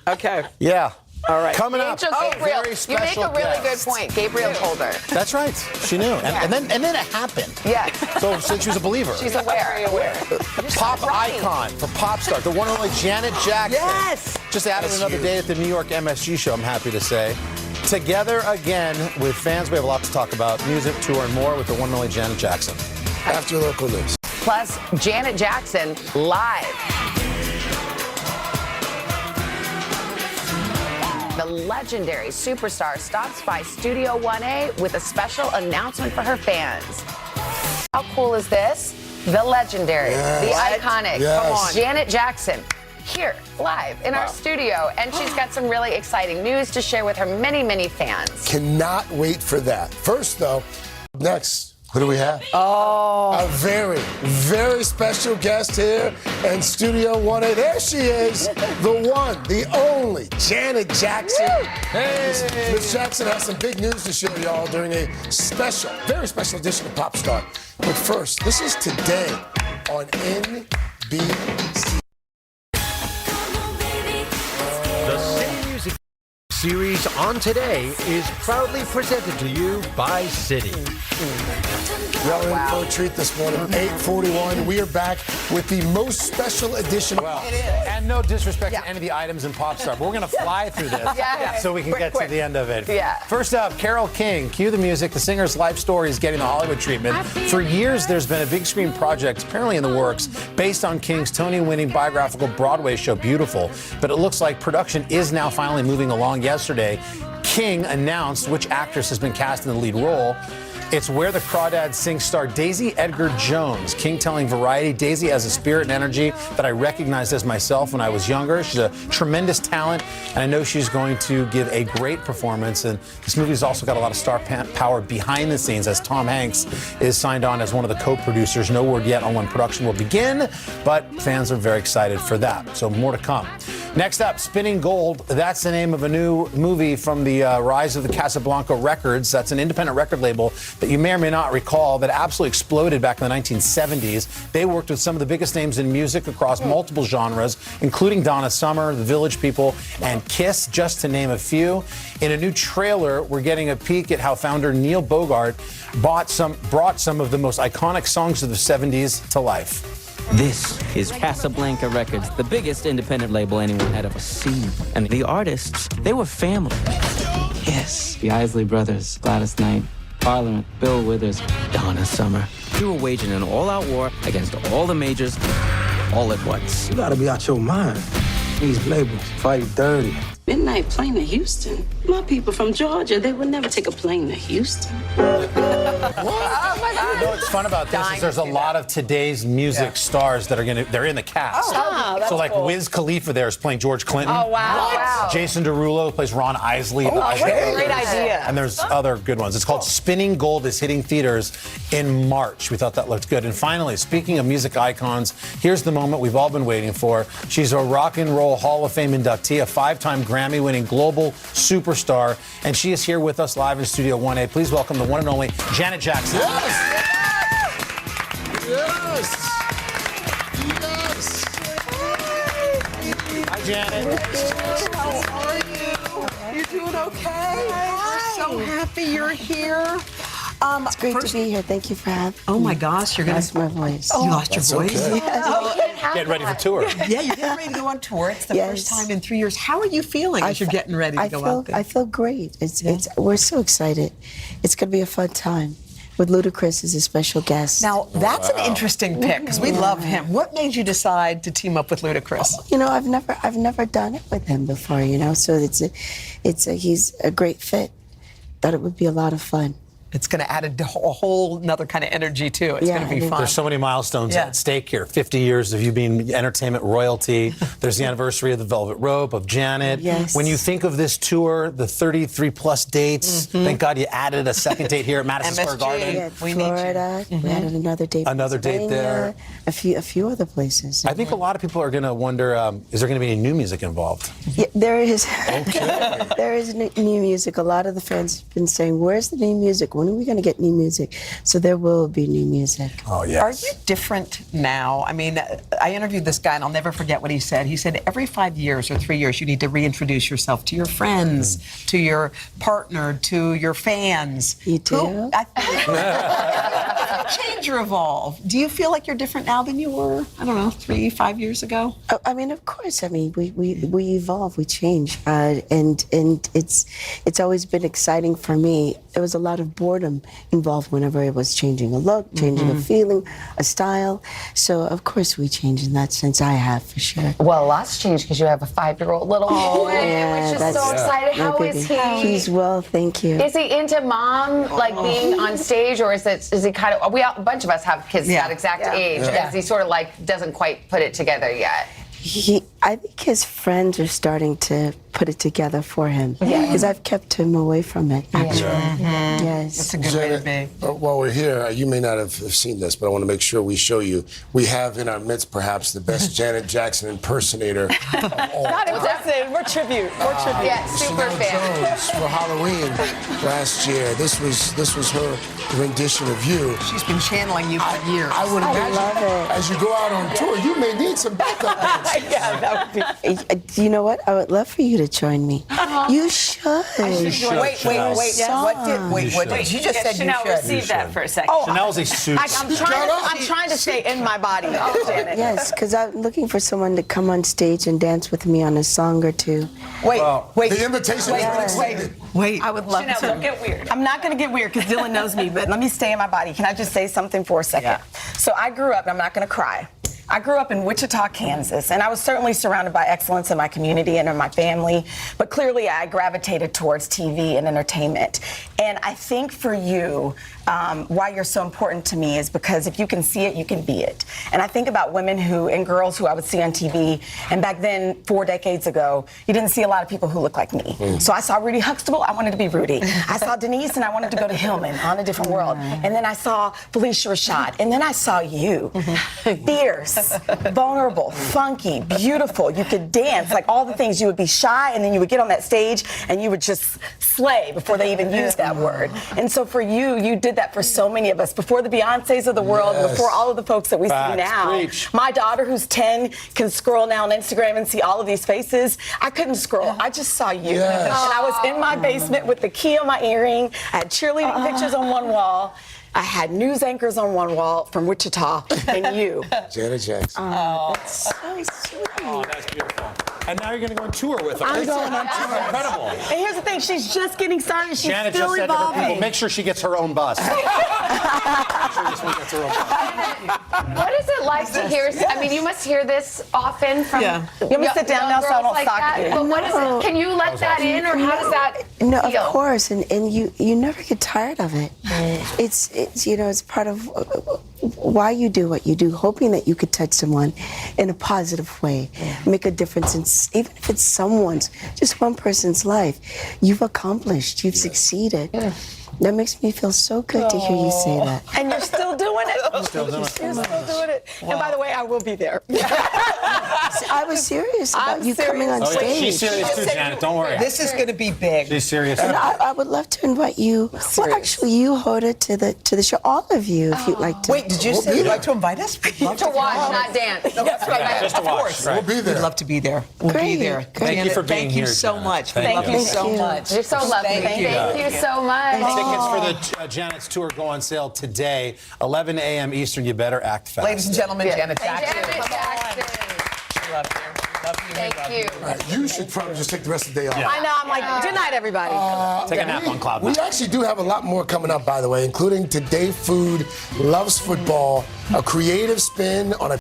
Okay. Yeah. All right. Coming up, Gabriel, very you special make a really guest. good point. Gabriel told her. That's right. She knew. And then it happened. Yeah. So she was a believer. She's aware. Pop icon for pop star, the one and only Janet Jackson. Yes. Just added another day at the New York MSG show, I'm happy to say. Together again with fans. We have a lot to talk about. Music, tour, and more with the one and only Janet Jackson. After local news. Plus, Janet Jackson live. The legendary superstar stops by Studio 1A with a special announcement for her fans. How cool is this? The legendary, the iconic, Come on. Janet Jackson, here, live in our studio. And she's got some really exciting news to share with her many, many fans. Cannot wait for that. First, though, next, who do we have? A very, very special guest here in Studio 1A. There she is, the one, the only, Janet Jackson. Hey! Miss Jackson has some big news to share, y'all, during a special, very special edition of Pop Star. But first, this is today on NBC. The City Music series on Today is proudly presented to you by City. Y'all in for a treat this morning. 8:41. We are back with the most special edition. And no disrespect to any of the items in Pop Star, but we're going to fly through this so we can get to the end of it. Yeah. First up, Carole King. Cue the music. The singer's life story is getting the Hollywood treatment. For years, there's been a big screen project, apparently in the works, based on King's Tony-winning biographical Broadway show, Beautiful. But it looks like production is now finally moving along. Yesterday, King announced which actress has been cast in the lead role. It's Where the Crawdads Sing star Daisy Edgar Jones. King telling Variety, Daisy has a spirit and energy that I recognized as myself when I was younger. She's a tremendous talent, and I know she's going to give a great performance. And this movie's also got a lot of star power behind the scenes, as Tom Hanks is signed on as one of the co-producers. No word yet on when production will begin, but fans are very excited for that. So more to come. Next up, Spinning Gold. That's the name of a new movie from the rise of the Casablanca Records. That's an independent record label that you may or may not recall that absolutely exploded back in the 1970s. They worked with some of the biggest names in music across multiple genres, including Donna Summer, The Village People, and Kiss, just to name a few. In a new trailer, we're getting a peek at how founder Neil Bogart brought some of the most iconic songs of the 70s to life. This is Casablanca Records, the biggest independent label anyone had ever seen. And the artists, they were family. Yes, the Isley Brothers, Gladys Knight, Parliament, Bill Withers, Donna Summer. We were waging an all-out war against all the majors, all at once. You gotta be out your mind. These labels fight dirty. Midnight plane to Houston. My people from Georgia, they would never take a plane to Houston. Oh my God. You know what's fun about this is there's a lot of today's music stars that are they're in the cast. that's like cool. Wiz Khalifa there is playing George Clinton. Oh, wow. Jason Derulo plays Ron Isley. What a great idea. And there's other good ones. It's called Spinning Gold. Is hitting theaters in March. We thought that looked good. And finally, speaking of music icons, here's the moment we've all been waiting for. She's a Rock and Roll Hall of Fame inductee, a 5-time Grammy-winning global superstar, and she is here with us live in Studio 1A. Please welcome the one and only Janet Jackson. Yes! Yes! Hi, Janet. How are you? You doing okay? We're so happy you're here. It's great to be here. Thank you for having me. Oh my gosh, you're gonna Lost my voice. You lost your voice? Okay. Getting ready for tour. Yeah, you're getting ready to go on tour. It's the first time in 3 years. How are you feeling as you're getting ready to go out there? I feel great. We're so excited. It's going to be a fun time. With Ludacris as a special guest. Now, that's an interesting pick because we love him. What made you decide to team up with Ludacris? You know, I've never done it with him before. You know, so he's a great fit. Thought it would be a lot of fun. It's going to add a whole nother kind of energy, too. It's going to be fun. There's so many milestones at stake here. 50 years of you being entertainment royalty. There's the anniversary of the Velvet Rope, of Janet. Yes. When you think of this tour, the 33-plus dates, thank God you added a second date here at Madison Square Garden. Yeah, Florida. We added another date. Another date there. A few other places. I think a lot of people are going to wonder, is there going to be any new music involved? Yeah, there is. Okay. There is new music. A lot of the fans have been saying, where's the new music? When are we going to get new music? So there will be new music. Oh, yes. Are you different now? I mean, I interviewed this guy, and I'll never forget what he said. He said every 5 years or 3 years, you need to reintroduce yourself to your friends, to your partner, to your fans. You do? Change or evolve. Do you feel like you're different now than you were, I don't know, 3, 5 years ago? Oh, I mean, of course. I mean, we evolve, we change, and it's always been exciting for me. There was a lot of boredom involved whenever it was changing a look, changing a feeling, a style. So of course we change in that sense. I have for sure. Well, lots changed because you have a 5-year-old little boy, yeah, which is so exciting. my How baby. is he? He's well, thank you. Is he into mom, like being on stage, or is he kind of? A bunch of us have kids that exact age. Yeah. Is he sort of like doesn't quite put it together yet? I think his friends are starting to put it together for him. Because I've kept him away from it, actually. Yes. That's a good way to be. While we're here, you may not have seen this, but I want to make sure we show you. We have in our midst perhaps the best Janet Jackson impersonator of all. Not impersonator, we're tribute. Yeah, super Chanel fan. Jones for Halloween last year. This was her rendition of you. She's been channeling you for years. I would imagine love it. as you go out on tour, you may need some backup dancers. Yeah, that would be. You know what? I would love for you to join me. You should. Wait. What did you just said? Chanel, receive that for a second. Chanel's a suit. I'm trying to stay in my body. Janet. Yes, because I'm looking for someone to come on stage and dance with me on a song or two. Wait. The invitation has been extended. Wait. I would love Chanel, to. don't get weird. I'm not going to get weird because Dylan knows me, but let me stay in my body. Can I just say something for a second? Yeah. So I grew up, and I'm not going to cry. I grew up in Wichita, Kansas, and I was certainly surrounded by excellence in my community and in my family, but clearly I gravitated towards TV and entertainment. And I think for you, why you're so important to me is because if you can see it, you can be it. And I think about women and girls who I would see on TV, and back then, 4 decades ago, you didn't see a lot of people who looked like me. So I saw Rudy Huxtable, I wanted to be Rudy. I saw Denise, and I wanted to go to Hillman on A Different World. And then I saw Felicia Rashad, and then I saw you. Fierce, vulnerable, funky, beautiful. You could dance, like all the things. You would be shy, and then you would get on that stage, and you would just slay before they even used that word. And so for you, you did that for so many of us. Before the Beyoncés of the world, before all of the folks that we see now. Preach. My daughter, who's 10, can scroll now on Instagram and see all of these faces. I couldn't scroll. I just saw you. Yes. And I was in my basement with the key on my earring. I had cheerleading pictures on one wall. I had news anchors on one wall from Wichita, and you. Janet Jackson. That's so sweet. Oh, that's beautiful. And now you're going to go on tour with her. I'm going on tour. Incredible. And here's the thing, she's just getting started. She's Janet still just said to her evolving. people, make sure she gets her own bus. Make sure this one gets her own bus. What is it like to hear? I mean, you must hear this often from. Yeah. You want me to sit down now so I girls don't like stalk that? you? But what is it? Can you let that in, or how does that No, of feel? course, and you never get tired of it. It's you know, it's part of why you do what you do, hoping that you could touch someone in a positive way, make a difference in even if it's someone's, just one person's life. You've accomplished, you've succeeded. That makes me feel so good to hear you say that. And you're still doing it. Still doing it. You're still doing it. And by the way, I will be there. I was serious about I'm you coming on serious. Oh, yeah, stage. she's serious too, Janet. Don't worry. This is going to be big. She's serious. And I would love to invite you. Well, actually, you, Hoda, to the show. All of you, if you'd like to. Wait, did you say you'd like to invite us? We'd love To watch, not dance. That's right. Yeah, just to Of watch, course. right. We'll be there. We'd love to be there. We'll be Great, there. great. Thank you Janet, for being thank here, you so Janet. much. Thank Thank you you. so Thank you. much. You're so lovely. Thank you. Thank you so much. Tickets for the Janet's tour go on sale today, 11 a.m. Eastern. You better act fast. Ladies and gentlemen, Janet Jackson. Janet Jackson. We love you. Love you. Thank love you. All right, you should probably just take the rest of the day off. I know, I'm like, good night, everybody. Take a nap on cloud We nine. actually do have a lot more coming up, by the way, including Today Food Loves Football, a creative spin on a